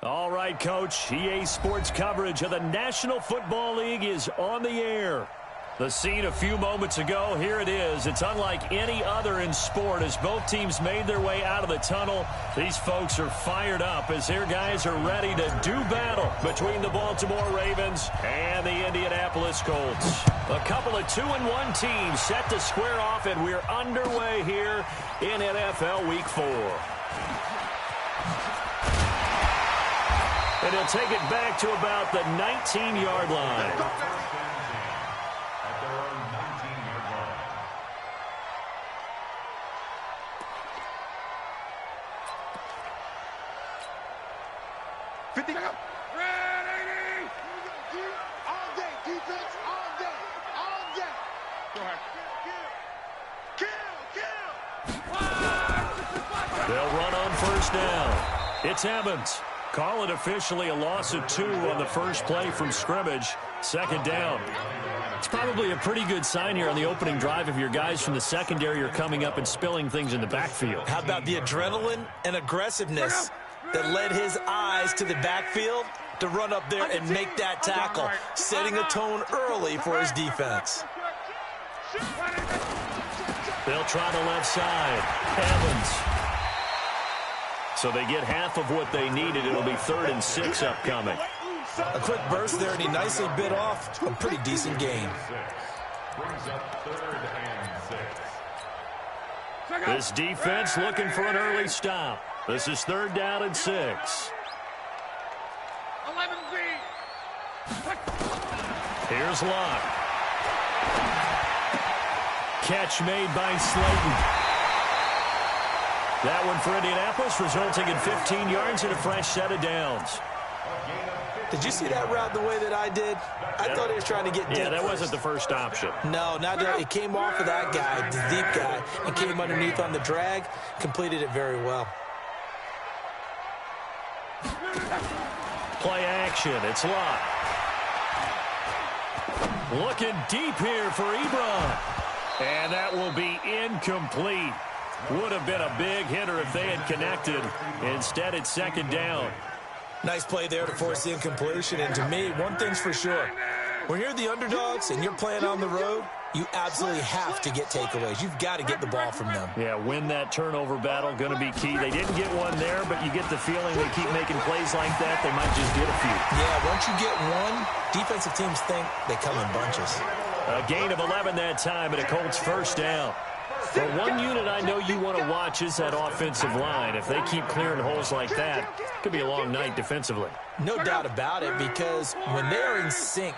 All right, Coach. EA Sports coverage of the National Football League is on the air. The scene a few moments ago, here it is. It's unlike any other in sport as both teams made their way out of the tunnel. These folks are fired up as their guys are ready to do battle between the Baltimore Ravens and the Indianapolis Colts. A couple of 2-1 teams set to square off, and we're underway here in NFL Week 4. And he'll take it back to about the 19-yard line. They'll run on first down. It's Evans. Call it officially a loss of 2 on the first play from scrimmage. Second down. It's probably a pretty good sign here on the opening drive if your guys from the secondary are coming up and spilling things in the backfield. How about the adrenaline and aggressiveness that led his eyes to the backfield to run up there and make that tackle, setting a tone early for his defense. They'll try the left side. Evans. So they get half of what they needed. It'll be 3rd and 6 upcoming. A quick burst there, and he nicely bit off a pretty decent gain. This defense looking for an early stop. This is 3rd down and 6. 11B. Here's Locke. Catch made by Slayton. That one for Indianapolis, resulting in 15 yards and a fresh set of downs. Did you see that route the way that I did? I thought he was trying to get deep. Yeah, that wasn't the first option. No, not that. It came off of that guy, the deep guy, and came underneath on the drag. Completed it very well. Play action. It's Locke. Looking deep here for Ebron. And that will be incomplete. Would have been a big hitter if they had connected. Instead, it's 2nd down. Nice play there to force the incompletion. And to me, one thing's for sure. When you're the underdogs and you're playing on the road, you absolutely have to get takeaways. You've got to get the ball from them. Yeah, win that turnover battle, going to be key. They didn't get one there, but you get the feeling they keep making plays like that, they might just get a few. Yeah, once you get one, defensive teams think they come in bunches. A gain of 11 that time, and a Colts first down. For one unit I know you want to watch is that offensive line. If they keep clearing holes like that, it could be a long night defensively. No doubt about it, because when they are in sync,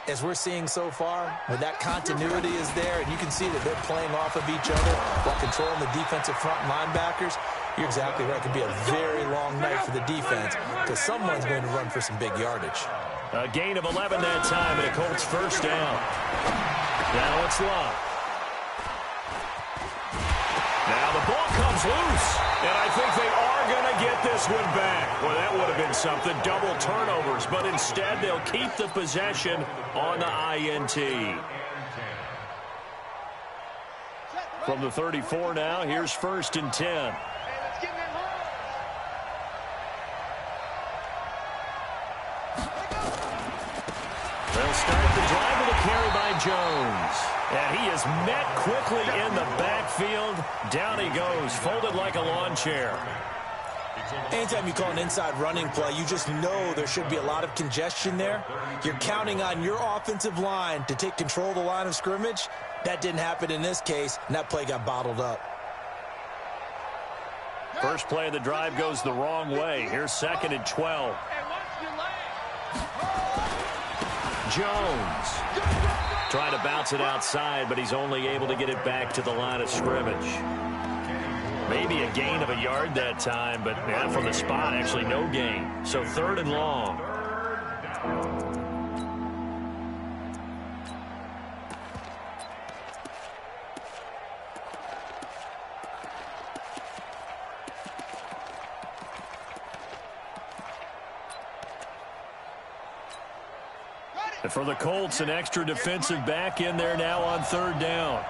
as we're seeing so far, when that continuity is there, and you can see that they're playing off of each other while controlling the defensive front linebackers, you're exactly right. It could be a very long night for the defense because someone's going to run for some big yardage. A gain of 11 that time, and a Colts first down. Now it's Locke. Now the ball comes loose, and I think they are going to get this one back. Well, that would have been something, double turnovers, but instead they'll keep the possession on the INT. From the 34 now, here's 1st and 10. They'll start the drive with a carry by Jones. And he is met quickly in the backfield. Down he goes, folded like a lawn chair. Anytime you call an inside running play, you just know there should be a lot of congestion there. You're counting on your offensive line to take control of the line of scrimmage. That didn't happen in this case, and that play got bottled up. First play of the drive goes the wrong way. Here's 2nd and 12. Jones trying to bounce it outside, but he's only able to get it back to the line of scrimmage. Maybe a gain of a yard that time, but from the spot, actually no gain. So 3rd and long. And for the Colts, an extra defensive back in there now on 3rd down.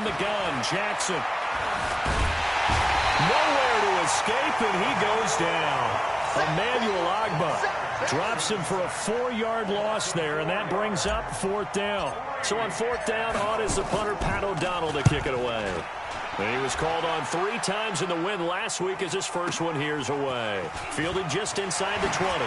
from the gun. Jackson. Nowhere to escape, and he goes down. Emmanuel Agba drops him for a 4-yard loss there, and that brings up 4th down. So on 4th down, on is the punter, Pat O'Donnell, to kick it away. And he was called on 3 times in the win last week as his first one here's away. Fielded just inside the 20.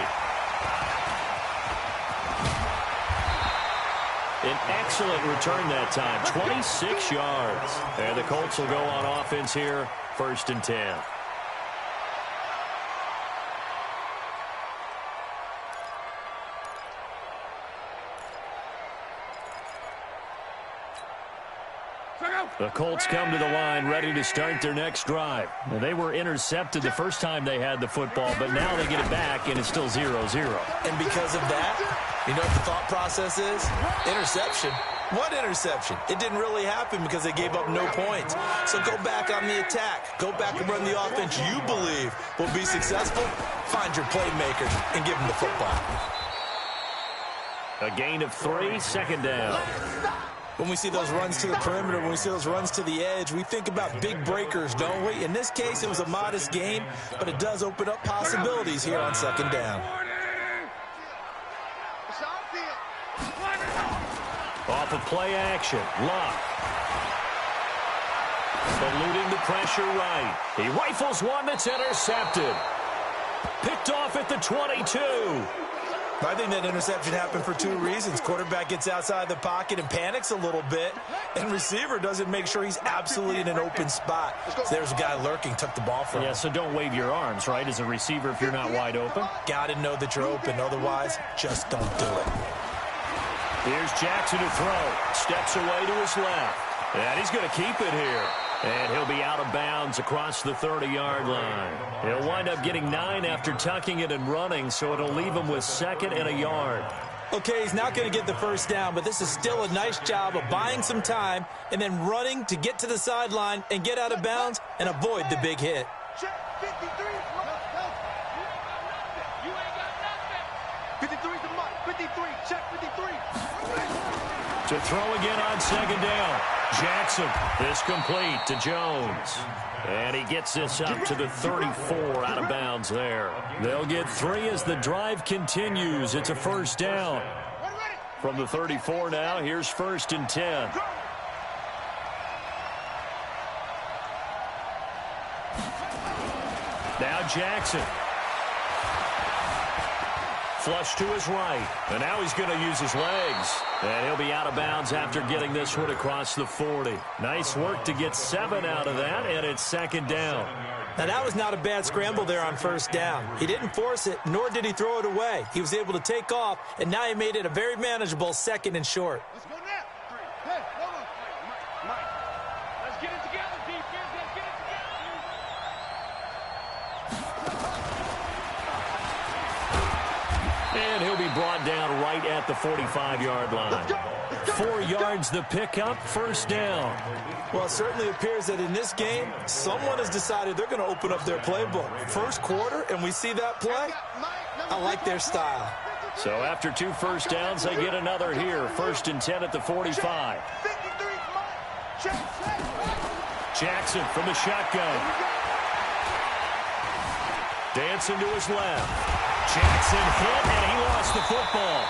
An excellent return that time, 26 yards. And the Colts will go on offense here, 1st and 10. The Colts come to the line ready to start their next drive. And they were intercepted the first time they had the football, but now they get it back, and it's still 0-0. And because of that, you know what the thought process is? Interception. What interception? It didn't really happen because they gave up no points. So go back on the attack. Go back and run the offense you believe will be successful. Find your playmakers and give them the football. A gain of 3, 2nd down. When we see those runs to the perimeter, when we see those runs to the edge, we think about big breakers, don't we? In this case, it was a modest gain, but it does open up possibilities here on 2nd down. Off of play action, Luck. Eluding the pressure right. He rifles one that's intercepted. Picked off at the 22. I think that interception happened for 2 reasons. Quarterback gets outside the pocket and panics a little bit, and receiver doesn't make sure he's absolutely in an open spot. So there's a guy lurking, took the ball from him. Yeah, so don't wave your arms, right, as a receiver if you're not wide open. Got to know that you're open. Otherwise, just don't do it. Here's Jackson to throw. Steps away to his left. And he's going to keep it here. And he'll be out of bounds across the 30-yard line. He'll wind up getting 9 after tucking it and running, so it'll leave him with 2nd and a yard. Okay, he's not going to get the first down, but this is still a nice job of buying some time and then running to get to the sideline and get out of bounds and avoid the big hit. Check 53. You ain't got nothing. 53's the mark. 53. Check 53. To throw again on 2nd down. Jackson, this complete to Jones. And he gets this up to the 34, out of bounds there. They'll get 3 as the drive continues. It's a 1st down. From the 34 now, here's 1st and 10. Now Jackson. Flush to his right. And now he's going to use his legs. And he'll be out of bounds after getting this one across the 40. Nice work to get 7 out of that, and it's 2nd down. Now, that was not a bad scramble there on 1st down. He didn't force it, nor did he throw it away. He was able to take off, and now he made it a very manageable 2nd and short. Let's go now. Hey, hold on. Mike. Let's get it together, defense. Let's get it together. And he'll be brought down right at the 45-yard line. 4 yards the pickup, 1st down. Well, it certainly appears that in this game, someone has decided they're going to open up their playbook. First quarter, and we see that play. I like their style. So after 2 first downs, they get another here. 1st and 10 at the 45. Jackson from the shotgun. Dancing to his left. Jackson hit, and he lost the football.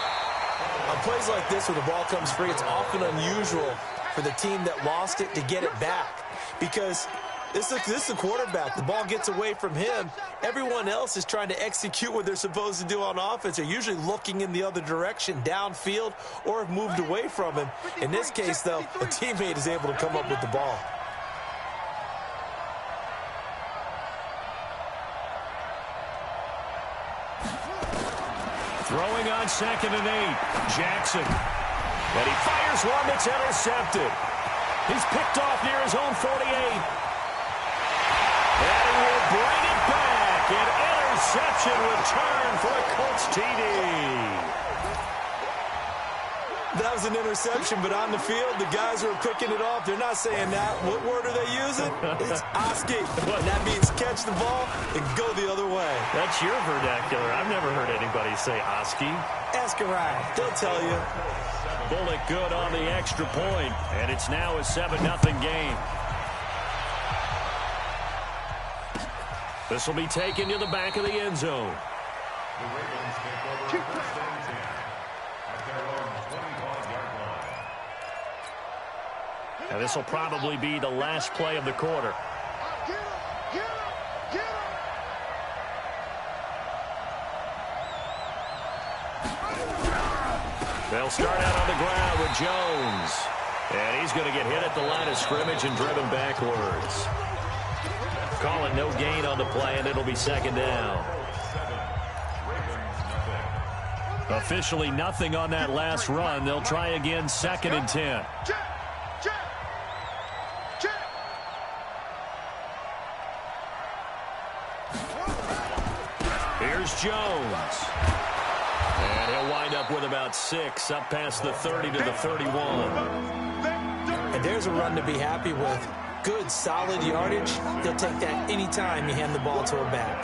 On plays like this where the ball comes free, it's often unusual for the team that lost it to get it back. Because this is the quarterback. The ball gets away from him. Everyone else is trying to execute what they're supposed to do on offense. They're usually looking in the other direction, downfield, or have moved away from him. In this case, though, a teammate is able to come up with the ball. Throwing on 2nd and 8. Jackson. And he fires one that's intercepted. He's picked off near his own 48. And he will bring it back. An interception return for a Colts TD. That was an interception, but on the field, the guys who are picking it off, they're not saying that. What word are they using? It's Oski. And that means catch the ball and go the other way. That's your vernacular. I've never heard anybody say Oski. Ask Ryan. They'll tell you. bullet good on the extra point, and it's now a 7-0 game. This will be taken to the back of the end zone. And this will probably be the last play of the quarter. They'll start out on the ground with Jones. And he's going to get hit at the line of scrimmage and driven backwards. Calling no gain on the play, and it'll be second down. Officially nothing on that last run. They'll try again, 2nd and 10. Here's Jones. And he'll wind up with about 6, up past the 30 to the 31. And there's a run to be happy with. Good, solid yardage. He'll take that anytime you hand the ball to a back.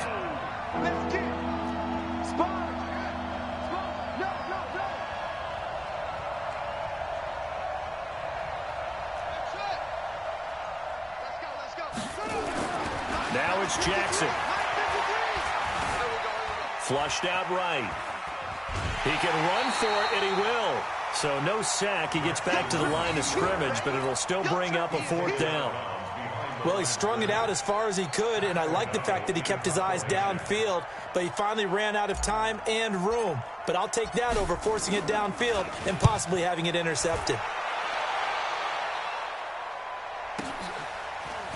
Now it's Jackson. Flushed out right. He can run for it, and he will. So no sack. He gets back to the line of scrimmage, but it'll still bring up a 4th down. Well, he strung it out as far as he could, and I like the fact that he kept his eyes downfield, but he finally ran out of time and room. But I'll take that over forcing it downfield and possibly having it intercepted.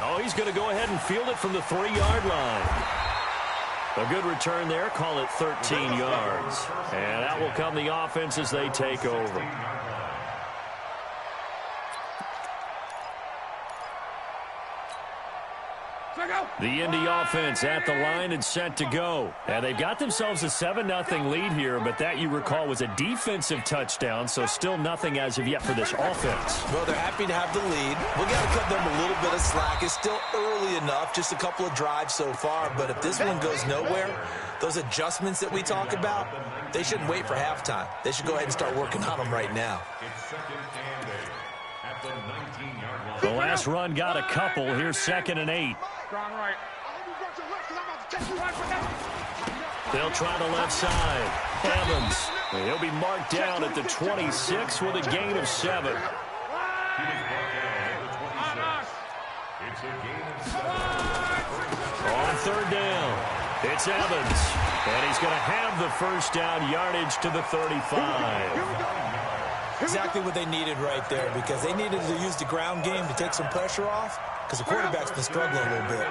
Oh, he's going to go ahead and field it from the 3-yard line. A good return there. Call it 13 yards. And that will come the offense as they take over. The Indy offense at the line and set to go. And they've got themselves a 7-0 lead here, but that, you recall, was a defensive touchdown, so still nothing as of yet for this offense. Well, they're happy to have the lead. We've got to cut them a little bit of slack. It's still early enough, just a couple of drives so far, but if this one goes nowhere, those adjustments that we talk about, they shouldn't wait for halftime. They should go ahead and start working on them right now. The last run got a couple. Here's 2nd and 8. They'll try the left side. Evans. He'll be marked down at the 26 with a gain of 7. On 3rd down, it's Evans. And he's going to have the 1st down, yardage to the 35. Exactly what they needed right there, because they needed to use the ground game to take some pressure off, because the quarterback's been struggling a little bit.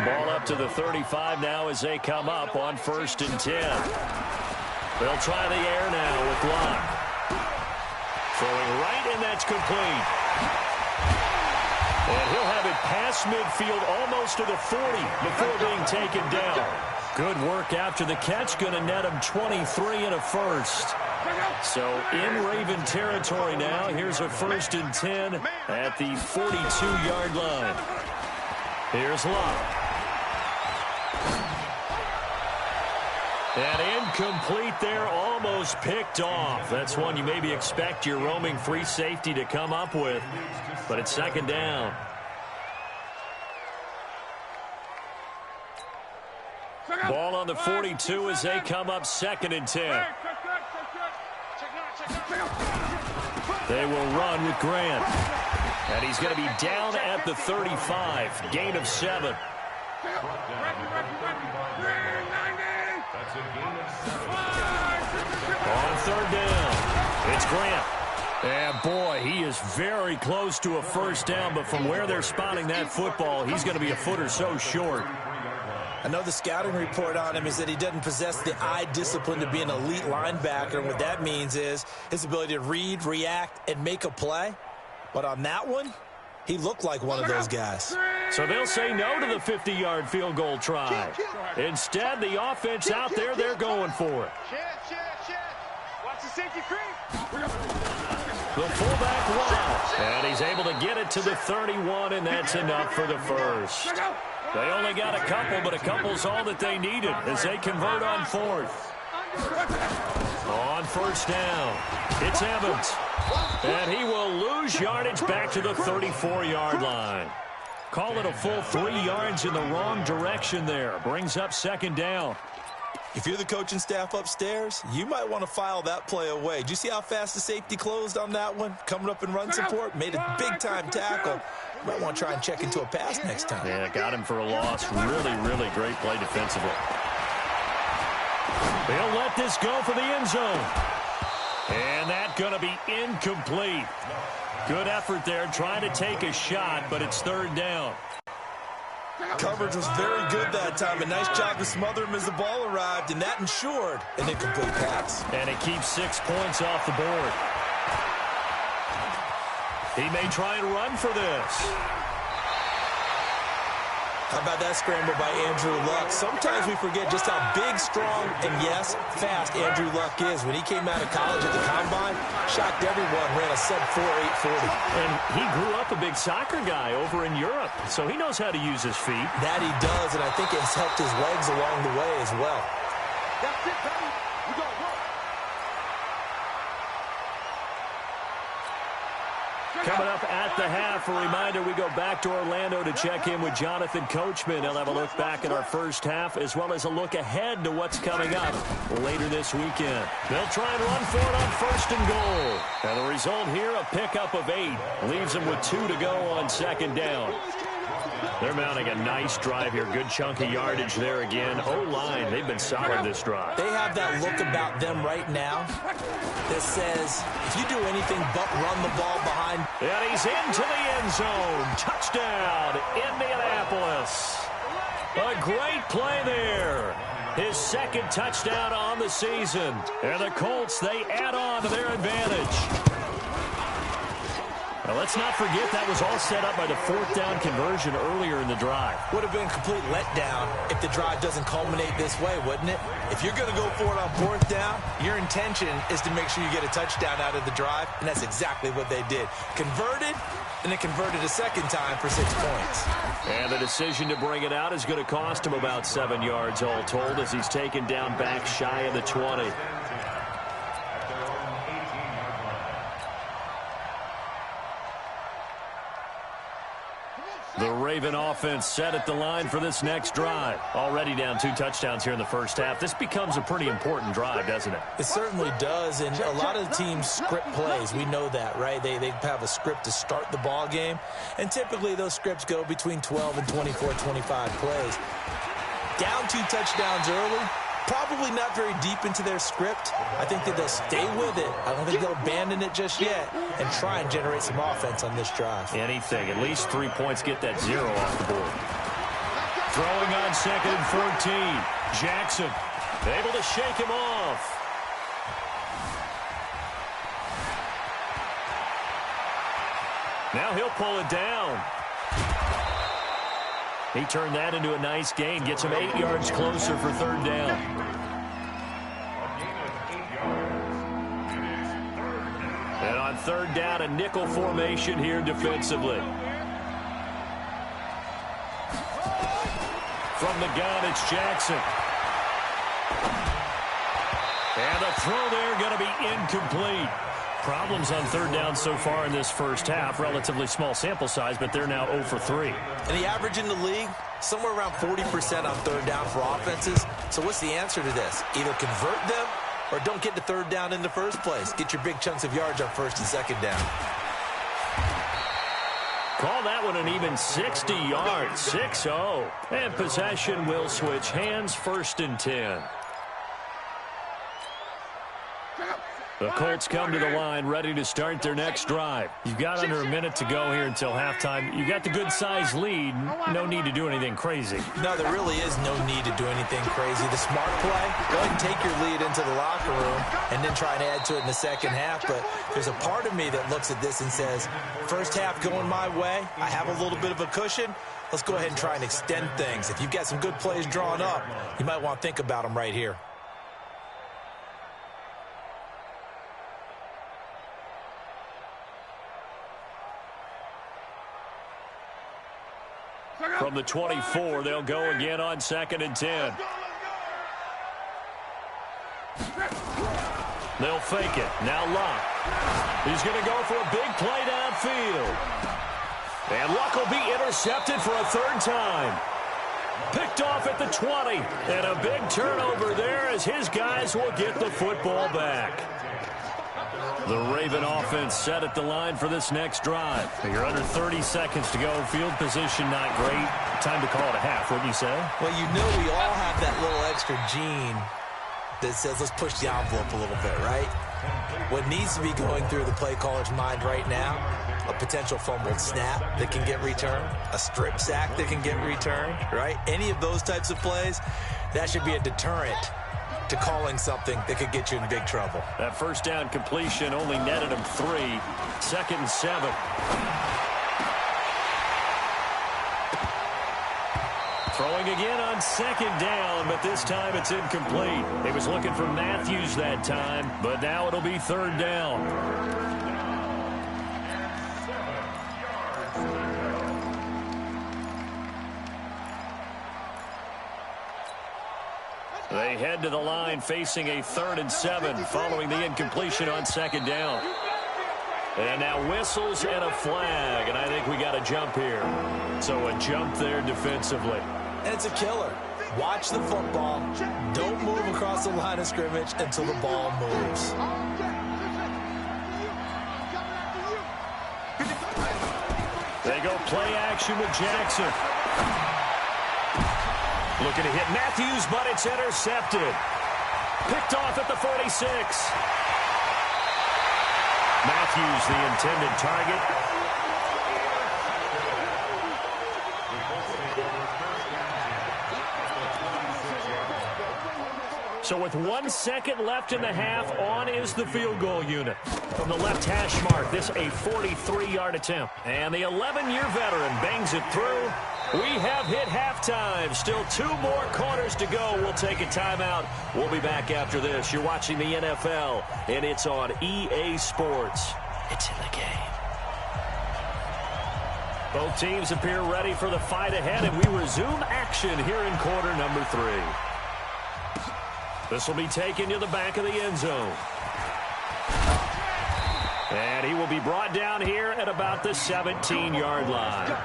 Ball up to the 35 now as they come up on 1st and 10. They'll try the air now with Locke. Throwing right, and that's complete. And he'll have it past midfield almost to the 40 before being taken down. Good work after the catch. Going to net him 23 and a 1st. So in Raven territory now. Here's a 1st and 10 at the 42-yard line. Here's Locke. And incomplete there, almost picked off. That's one you maybe expect your roaming free safety to come up with. But it's 2nd down. Ball on the 42 as they come up 2nd and 10. They will run with Grant. And he's going to be down at the 35. Gain of 7. On 3rd down, it's Grant. And boy, he is very close to a 1st down, but from where they're spotting that football, he's going to be a foot or so short. I know the scouting report on him is that he doesn't possess the eye discipline to be an elite linebacker. And what that means is his ability to read, react, and make a play. But on that one, he looked like one of those guys. So they'll say no to the 50-yard field goal try. Instead, the offense out there, they're going for it. Watch the safety creep. The fullback wide. And he's able to get it to the 31, and that's enough for the 1st. They only got a couple, but a couple's all that they needed as they convert on 4th. On first down, it's Evans. And he will lose yardage back to the 34-yard line. Call it a full 3 yards in the wrong direction there. Brings up second down. If you're the coaching staff upstairs, you might want to file that play away. Do you see how fast the safety closed on that one? Coming up in run support, made a big-time tackle. Might want to try and check into a pass next time. Yeah, got him for a loss. Really, really great play defensively. They'll let this go for the end zone. And that's going to be incomplete. Good effort there, trying to take a shot, but it's third down. Coverage was very good that time. A nice job to smother him as the ball arrived, and that ensured an incomplete pass. And it keeps 6 points off the board. He may try and run for this. How about that scramble by Andrew Luck? Sometimes we forget just how big, strong, and, yes, fast Andrew Luck is. When he came out of college at the Combine, shocked everyone, ran a sub-4 840. And he grew up a big soccer guy over in Europe, so he knows how to use his feet. That he does, and I think it's helped his legs along the way as well. That's it, baby. We got work. Coming up at the half, a reminder, we go back to Orlando to check in with Jonathan Coachman. He'll have a look back at our first half as well as a look ahead to what's coming up later this weekend. They'll try and run for it on first and goal. And the result here, a pickup of 8. Leaves them with 2 to go on second down. They're mounting a nice drive here. Good chunk of yardage there again. O-line, they've been solid this drive. They have that look about them right now that says, if you do anything but run the ball behind. And he's into the end zone. Touchdown, Indianapolis. A great play there. His second touchdown on the season. And the Colts, they add on to their advantage. Now, let's not forget that was all set up by the fourth down conversion earlier in the drive. Would have been a complete letdown if the drive doesn't culminate this way, wouldn't it? If you're going to go for it on fourth down, your intention is to make sure you get a touchdown out of the drive, and that's exactly what they did. Converted, and then converted a second time for 6 points. And the decision to bring it out is going to cost him about 7 yards all told as he's taken down back shy of the 20. The Raven offense set at the line for this next drive. Already down 2 touchdowns here in the first half. This becomes a pretty important drive, doesn't it? It certainly does, and a lot of the teams script plays. We know that, right? They have a script to start the ball game, and typically those scripts go between 12 and 24, 25 plays. Down 2 touchdowns early, probably not very deep into their script. I think that they'll stay with it. I don't think they'll abandon it just yet and try and generate some offense on this drive. Anything. At least 3 points, get that 0 off the board. Throwing on second and 14. Jackson able to shake him off. Now he'll pull it down. He turned that into a nice gain. Gets him 8 yards closer for third down. And on third down, a nickel formation here defensively. From the gun, it's Jackson. And the throw there going to be incomplete. Problems on third down so far in this first half. Relatively small sample size, but they're now 0 for 3. And the average in the league, somewhere around 40% on third down for offenses. So what's the answer to this? Either convert them or don't get to third down in the first place. Get your big chunks of yards on first and second down. Call that one an even 60 yards, 6-0. And possession will switch hands, first and 10. The Colts come to the line, ready to start their next drive. You've got under a minute to go here until halftime. You got the good-sized lead. No need to do anything crazy. No, there really is no need to do anything crazy. The smart play, go ahead and take your lead into the locker room and then try and add to it in the second half. But there's a part of me that looks at this and says, first half going my way, I have a little bit of a cushion. Let's go ahead and try and extend things. If you've got some good plays drawn up, you might want to think about them right here. From the 24, they'll go again on second and 10. They'll fake it. Now Luck. He's going to go for a big play downfield. And Luck will be intercepted for a third time. Picked off at the 20. And a big turnover there as his guys will get the football back. The Raven offense set at the line for this next drive. You're under 30 seconds to go. Field position not great. Time to call it a half, wouldn't you say? Well, you know we all have that little extra gene that says let's push the envelope a little bit, right? What needs to be going through the play caller's mind right now, a potential fumbled snap that can get returned, a strip sack that can get returned, right? Any of those types of plays, that should be a deterrent to calling something that could get you in big trouble. That first down completion only netted him 3. 2nd and 7. Throwing again on 2nd down, but this time it's incomplete. He was looking for Matthews that time, but now it'll be 3rd down. They head to the line facing a 3rd and 7 following the incompletion on 2nd down. And now whistles and a flag, and I think we got a jump here. So a jump there defensively. And it's a killer. Watch the football. Don't move across the line of scrimmage until the ball moves. They go play action with Jackson. Looking to hit Matthews, but it's intercepted. Picked off at the 46. Matthews, the intended target. So with 1 second left in the half, on is the field goal unit. From the left hash mark, this a 43-yard attempt. And the 11-year veteran bangs it through. We have hit halftime. Still 2 more quarters to go. We'll take a timeout. We'll be back after this. You're watching the NFL, and it's on EA Sports. It's in the game. Both teams appear ready for the fight ahead, and we resume action here in quarter number 3. This will be taken to the back of the end zone. And he will be brought down here at about the 17-yard line.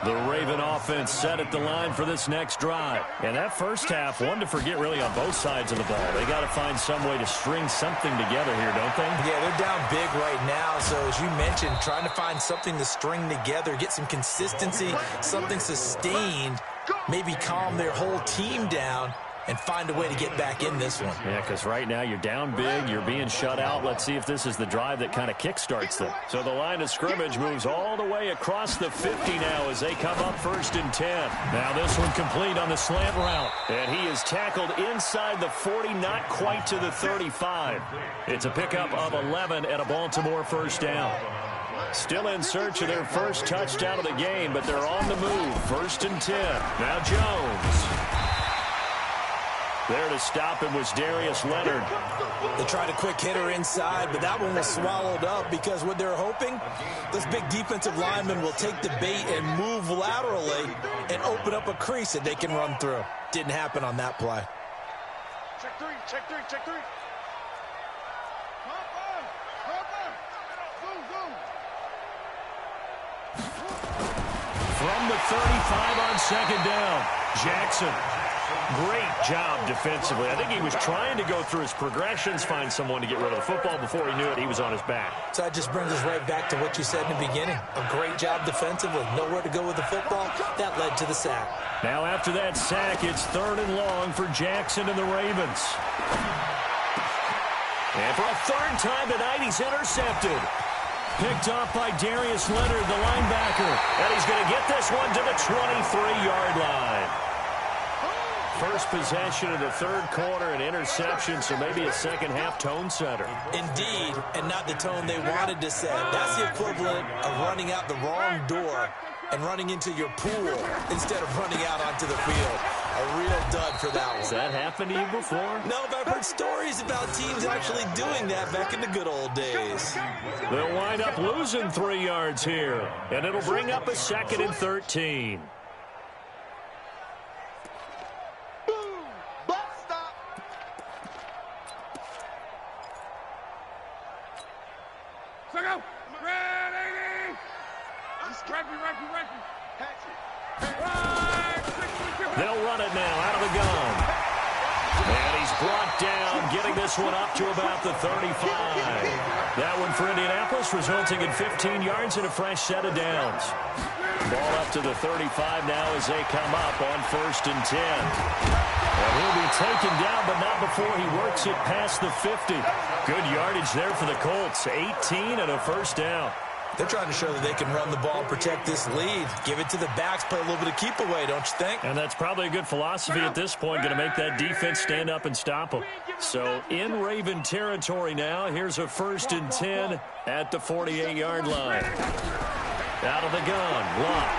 The Raven offense set at the line for this next drive. And that first half, one to forget really on both sides of the ball. They got to find some way to string something together here, don't they? Yeah, they're down big right now. So as you mentioned, trying to find something to string together, get some consistency, something sustained, maybe calm their whole team down and find a way to get back in this one. Yeah, because right now you're down big, you're being shut out. Let's see if this is the drive that kind of kickstarts them. So the line of scrimmage moves all the way across the 50 now as they come up 1st and 10. Now this one complete on the slant route. And he is tackled inside the 40, not quite to the 35. It's a pickup of 11 and a Baltimore first down. Still in search of their first touchdown of the game, but they're on the move. 1st and 10. Now Jones. There to stop him was Darius Leonard. They tried a quick hitter inside, but that one was swallowed up because what they're hoping, this big defensive lineman will take the bait and move laterally and open up a crease that they can run through. Didn't happen on that play. Check 3, check 3, check 3. From the 35 on 2nd down, Jackson. Great job defensively. I think he was trying to go through his progressions, find someone to get rid of the football. Before he knew it, he was on his back. So that just brings us right back to what you said in the beginning. A great job defensively. Nowhere to go with the football. That led to the sack. Now after that sack, it's 3rd and long for Jackson and the Ravens. And for a 3rd time tonight, he's intercepted. Picked off by Darius Leonard, the linebacker. And he's going to get this one to the 23-yard line. First possession of the 3rd quarter, an interception, so maybe a second-half tone setter. Indeed, and not the tone they wanted to set. That's the equivalent of running out the wrong door and running into your pool instead of running out onto the field. A real dud for that one. Has that happened to you before? No, but I've heard stories about teams actually doing that back in the good old days. They'll wind up losing 3 yards here, and it'll bring up a 2nd and 13. They'll run it now out of the gun. And he's brought down, getting this one up to about the 35. That one for Indianapolis, resulting in 15 yards and a fresh set of downs. Ball up to the 35 now as they come up on 1st and 10. And he'll be taken down, but not before he works it past the 50. Good yardage there for the Colts. 18 and a first down. They're trying to show that they can run the ball and protect this lead. Give it to the backs, play a little bit of keep away, don't you think? And that's probably a good philosophy at this point, going to make that defense stand up and stop them. So in Raven territory now, here's a 1st and 10 at the 48-yard line. Out of the gun, Locke.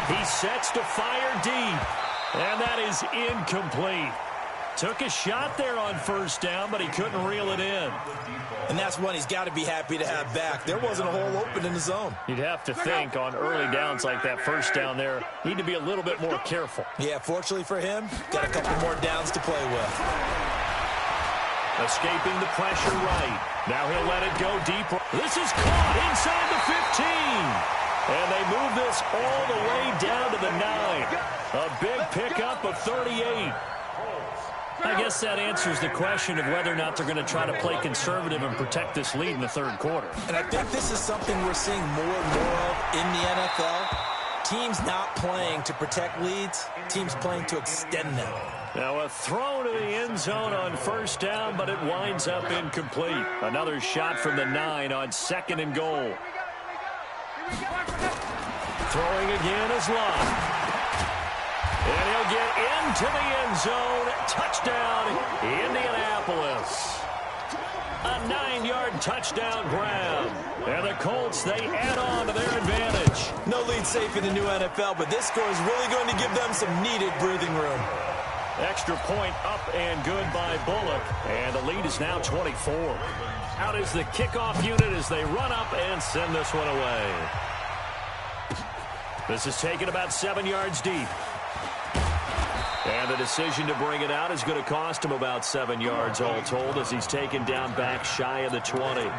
He sets to fire deep, and that is incomplete. Took a shot there on 1st down, but he couldn't reel it in. And that's one he's got to be happy to have back. There wasn't a hole open in the zone. You'd have to think on early downs like that 1st down there, need to be a little bit more careful. Yeah, fortunately for him, got a couple more downs to play with. Escaping the pressure right. Now he'll let it go deep. This is caught inside the 15. And they move this all the way down to the 9. A big pickup of 38. I guess that answers the question of whether or not they're going to try to play conservative and protect this lead in the 3rd quarter. And I think this is something we're seeing more and more of in the NFL. Teams not playing to protect leads, teams playing to extend them. Now a throw to the end zone on 1st down, but it winds up incomplete. Another shot from the 9 on 2nd and goal. Throwing again is Locke. And he'll get into the end zone. Touchdown, Indianapolis. A 9-yard touchdown grab. And the Colts, they add on to their advantage. No lead safe in the new NFL, but this score is really going to give them some needed breathing room. Extra point up and good by Bullock. And the lead is now 24. Out is the kickoff unit as they run up and send this one away. This is taken about 7 yards deep. And the decision to bring it out is going to cost him about 7 yards all told as he's taken down back shy of the 20.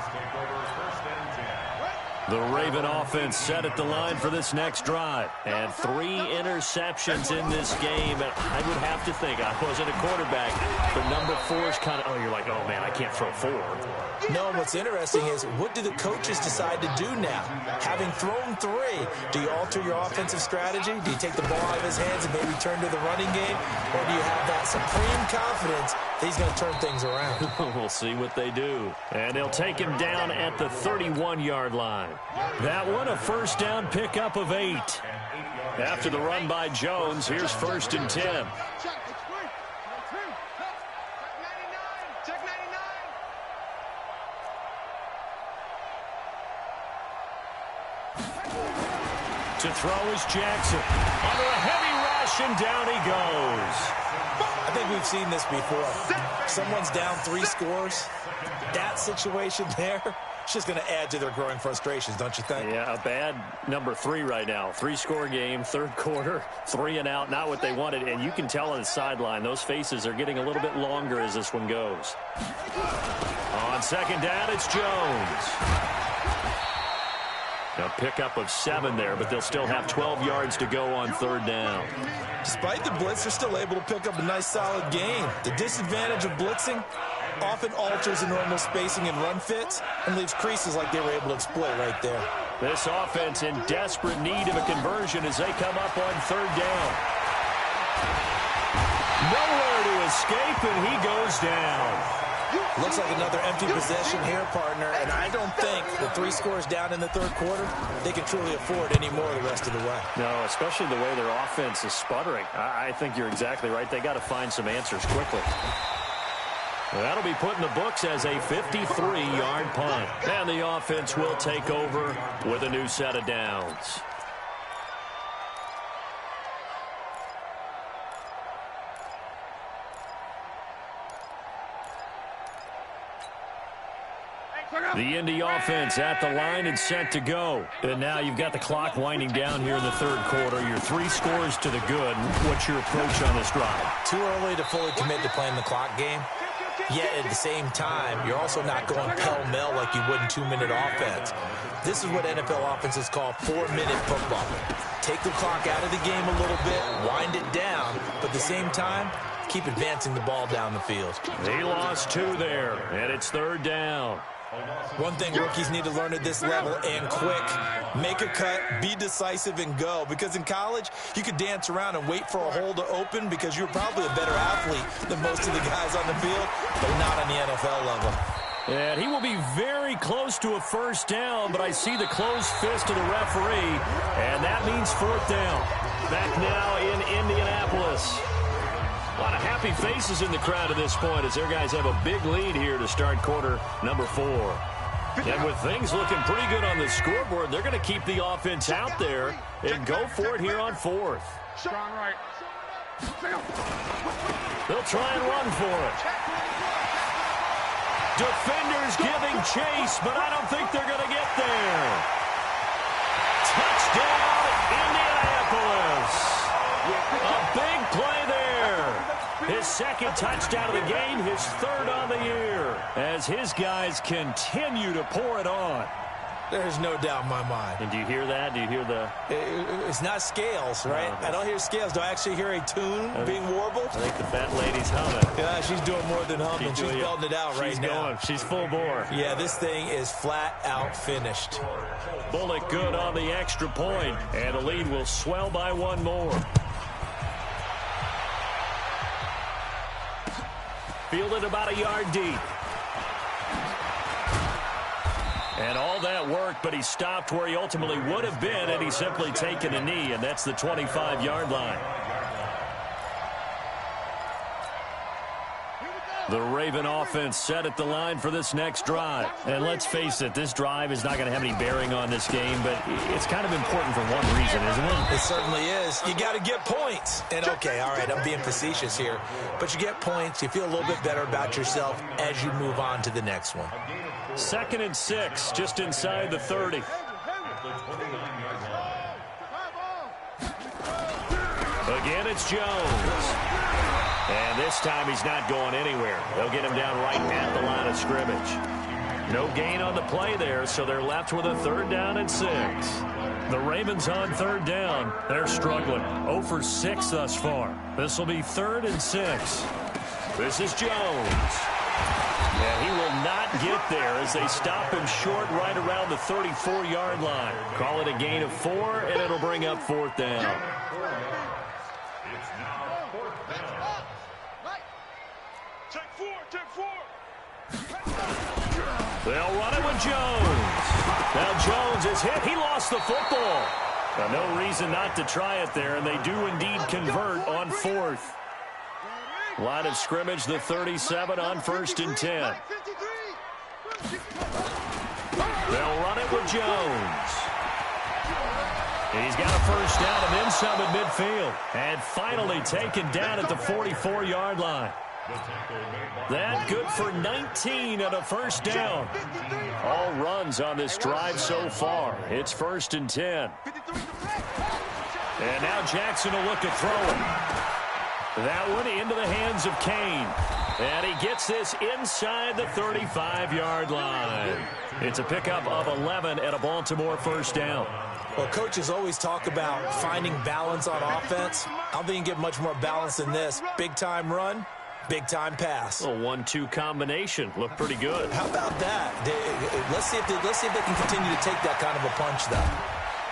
The Raven offense set at the line for this next drive. And 3 interceptions in this game. And I would have to think, I wasn't a quarterback, but number 4 is kind of, oh, you're like, oh, man, I can't throw 4. No, what's interesting is what do the coaches decide to do now? Having thrown 3, do you alter your offensive strategy? Do you take the ball out of his hands and maybe turn to the running game? Or do you have that supreme confidence that he's going to turn things around? We'll see what they do. And they'll take him down at the 31-yard line. That one, a 1st down pickup of 8. After the run by Jones, here's 1st and 10. To throw is Jackson. Under a heavy rush, and down he goes. I think we've seen this before. Someone's down 3 scores. That situation there, it's just going to add to their growing frustrations, don't you think? Yeah, a bad number 3 right now. 3-score game, 3rd quarter, 3 and out, not what they wanted. And you can tell on the sideline, those faces are getting a little bit longer as this one goes. On 2nd down, it's Jones. A pickup of 7 there, but they'll still have 12 yards to go on 3rd down. Despite the blitz, they're still able to pick up a nice, solid gain. The disadvantage of blitzing often alters the normal spacing and run fits and leaves creases like they were able to exploit right there. This offense in desperate need of a conversion as they come up on 3rd down. Nowhere to escape, and he goes down. Looks like another empty possession here, partner, and I don't think with 3 scores down in the 3rd quarter, they can truly afford any more the rest of the way. No, especially the way their offense is sputtering. I think you're exactly right. They got to find some answers quickly. That'll be put in the books as a 53-yard punt. And the offense will take over with a new set of downs. The Indy offense at the line and set to go. And now you've got the clock winding down here in the 3rd quarter. Your 3 scores to the good. What's your approach on this drive? Too early to fully commit to playing the clock game. Yet at the same time, you're also not going pell-mell like you would in 2-minute offense. This is what NFL offenses call 4-minute football. Take the clock out of the game a little bit, wind it down, but at the same time, keep advancing the ball down the field. He lost 2 there, and it's 3rd down. One thing rookies need to learn at this level, and quick, make a cut, be decisive, and go. Because in college, you could dance around and wait for a hole to open because you're probably a better athlete than most of the guys on the field, but not on the NFL level. And he will be very close to a 1st down, but I see the closed fist of the referee, and that means 4th down. Back now in Indianapolis. A lot of happy faces in the crowd at this point as their guys have a big lead here to start quarter number 4. And with things looking pretty good on the scoreboard, they're going to keep the offense out there and go for it here on 4th. Strong right. They'll try and run for it. Defenders giving chase, but I don't think they're going to get there. Touchdown, Indianapolis. A big play there. His 2nd touchdown of the game, his 3rd on the year, as his guys continue to pour it on. There's no doubt in my mind. And do you hear that? Do you hear the... It's not scales, right? I don't hear scales. Do I actually hear a tune being warbled? I think the fat lady's humming. Yeah, she's doing more than humming. She's belting it out right now. She's going. She's full bore. Yeah, this thing is flat out finished. Bullock good on the extra point, and the lead will swell by 1 more. Fielded about a yard deep. And all that work, but he stopped where he ultimately would have been had he simply taken a knee, and that's the 25-yard line. The Raven offense set at the line for this next drive. And let's face it, this drive is not going to have any bearing on this game, but it's kind of important for one reason, isn't it? It certainly is. You got to get points. And, okay, all right, I'm being facetious here. But you get points, you feel a little bit better about yourself as you move on to the next one. 2nd and 6, just inside the 30. Again, it's Jones. And this time he's not going anywhere. They'll get him down right at the line of scrimmage. No gain on the play there, so they're left with a 3rd down and 6. The Ravens on 3rd down. They're struggling. 0 for 6 thus far. This will be 3rd and 6. This is Jones. And he will not get there as they stop him short right around the 34-yard line. Call it a gain of 4, and it'll bring up 4th down. They'll run it with Jones. Now Jones is hit. He lost the football. No reason not to try it there, and they do indeed convert on 4th. Line of scrimmage, the 37 on 1st and 10. They'll run it with Jones. He's got a 1st down and then some at midfield. And finally taken down at the 44-yard line. That good for 19 and a 1st down. All runs on this drive so far. It's 1st and 10. And now Jackson will look to throw it. That one into the hands of Kane. And he gets this inside the 35-yard line. It's a pickup of 11 and a Baltimore 1st down. Well, coaches always talk about finding balance on offense. I don't think you get much more balance than this. Big-time run, big-time pass. A 1-2 combination. Looked pretty good. How about that? Let's see if they can continue to take that kind of a punch, though.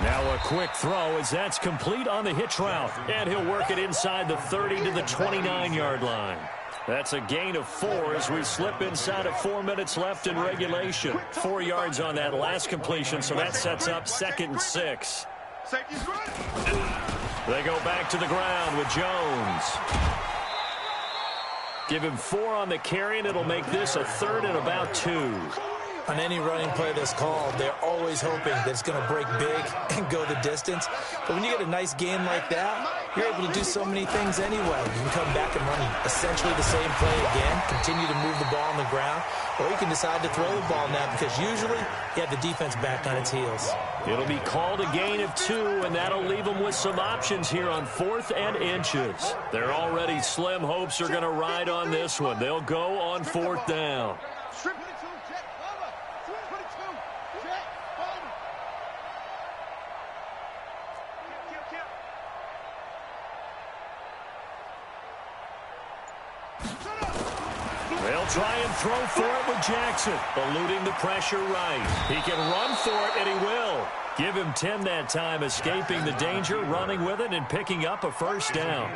Now a quick throw as that's complete on the hitch route. And he'll work it inside the 30 to the 29-yard line. That's a gain of 4 as we slip inside of 4 minutes left in regulation. 4 yards on that last completion, so that sets up 2nd and 6. They go back to the ground with Jones. Give him 4 on the carry, and it'll make this a 3rd and about 2. On any running play that's called, they're always hoping that it's going to break big and go the distance. But when you get a nice game like that, you're able to do so many things anyway. You can come back and run essentially the same play again, continue to move the ball on the ground, or you can decide to throw the ball now because usually you have the defense back on its heels. It'll be called a gain of 2, and that'll leave them with some options here on 4th and inches. Their already slim hopes are going to ride on this one. They'll go on 4th down. They'll try and throw for it with Jackson, eluding the pressure right. He can run for it, and he will. Give him 10 that time, escaping the danger, running with it, and picking up a first down.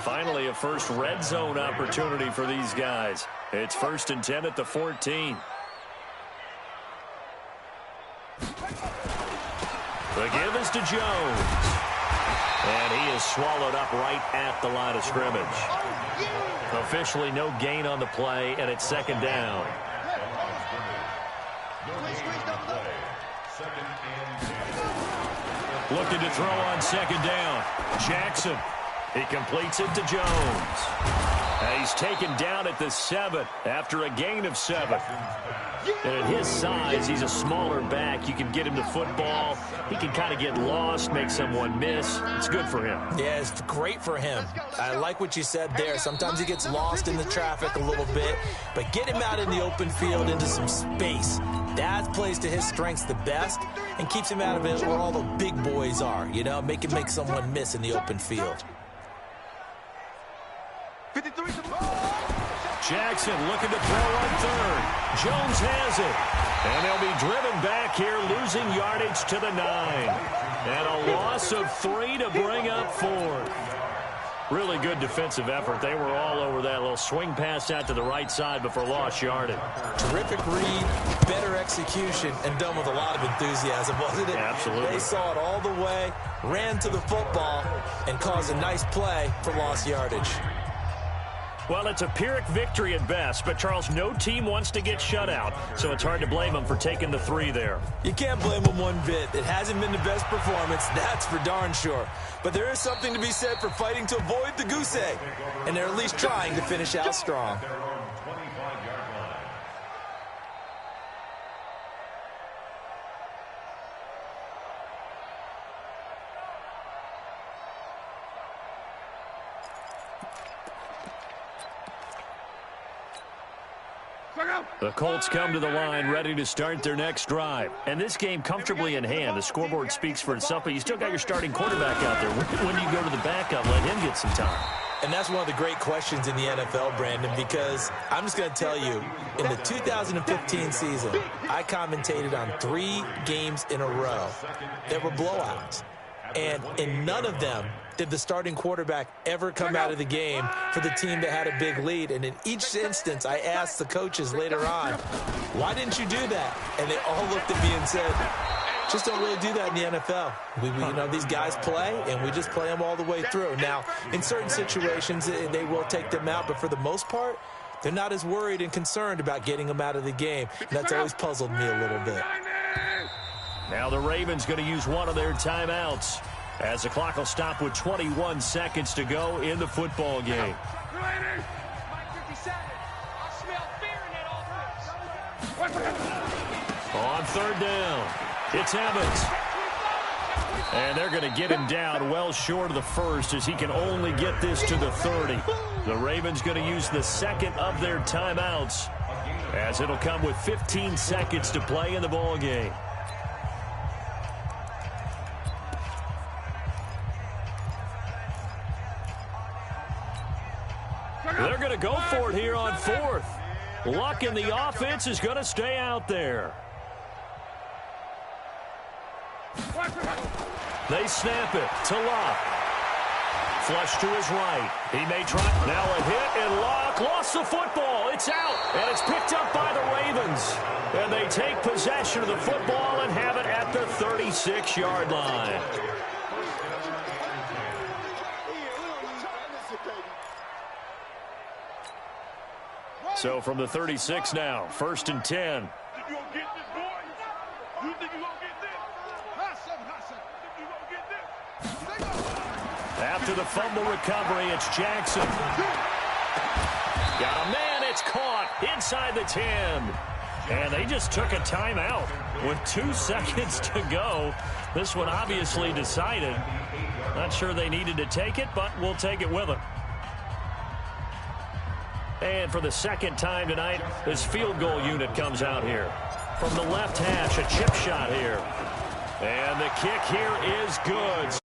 Finally, a first red zone opportunity for these guys. It's 1st and 10 at the 14. The give is to Jones. And he is swallowed up right at the line of scrimmage. Officially no gain on the play, and it's 2nd down. Looking to throw on 2nd down. Jackson. He completes it to Jones. And he's taken down at the 7 after a gain of 7. And at his size, he's a smaller back. You can get him the football. He can kind of get lost, make someone miss. It's good for him. Yeah, it's great for him. I like what you said there. Sometimes he gets lost in the traffic a little bit, but get him out in the open field into some space. That plays to his strengths the best and keeps him out of it where all the big boys are, you know, make someone miss in the open field. Jackson looking to throw on 3rd. Jones has it. And they'll be driven back here, losing yardage to the 9. And a loss of 3 to bring up 4th. Really good defensive effort. They were all over that little swing pass out to the right side before lost yardage. Terrific read, better execution, and done with a lot of enthusiasm, wasn't it? Absolutely. They saw it all the way, ran to the football, and caused a nice play for lost yardage. Well, it's a Pyrrhic victory at best, but, Charles, no team wants to get shut out, so it's hard to blame them for taking the 3 there. You can't blame them one bit. It hasn't been the best performance, that's for darn sure. But there is something to be said for fighting to avoid the goose egg, and they're at least trying to finish out strong. The Colts come to the line ready to start their next drive. And this game comfortably in hand. The scoreboard speaks for itself, but you still got your starting quarterback out there. When do you go to the backup, let him get some time? And that's one of the great questions in the NFL, Brandon, because I'm just going to tell you, in the 2015 season, I commentated on 3 games in a row that were blowouts. And in none of them did the starting quarterback ever come out of the game for the team that had a big lead. And in each instance, I asked the coaches later on, why didn't you do that? And they all looked at me and said, just don't really do that in the NFL. You know, these guys play, and we just play them all the way through. Now, in certain situations, they will take them out, but for the most part, they're not as worried and concerned about getting them out of the game. And that's always puzzled me a little bit. Now the Ravens going to use one of their timeouts as the clock will stop with 21 seconds to go in the football game. On 3rd down, it's Evans. And they're going to get him down well short of the 1st as he can only get this to the 30. The Ravens going to use the 2nd of their timeouts as it'll come with 15 seconds to play in the ball game. They're going to go for it here on 4th. Luck in the offense is going to stay out there. They snap it to Luck. Flush to his right. He may try. Now a hit, and Luck lost the football. It's out, and it's picked up by the Ravens. And they take possession of the football and have it at the 36-yard line. So from the 36 now, 1st and 10. After the fumble recovery, it's Jackson. Got a man, it's caught inside the 10. And they just took a timeout with 2 seconds to go. This one obviously decided. Not sure they needed to take it, but we'll take it with them. And for the second time tonight, this field goal unit comes out here. From the left hash, a chip shot here. And the kick here is good.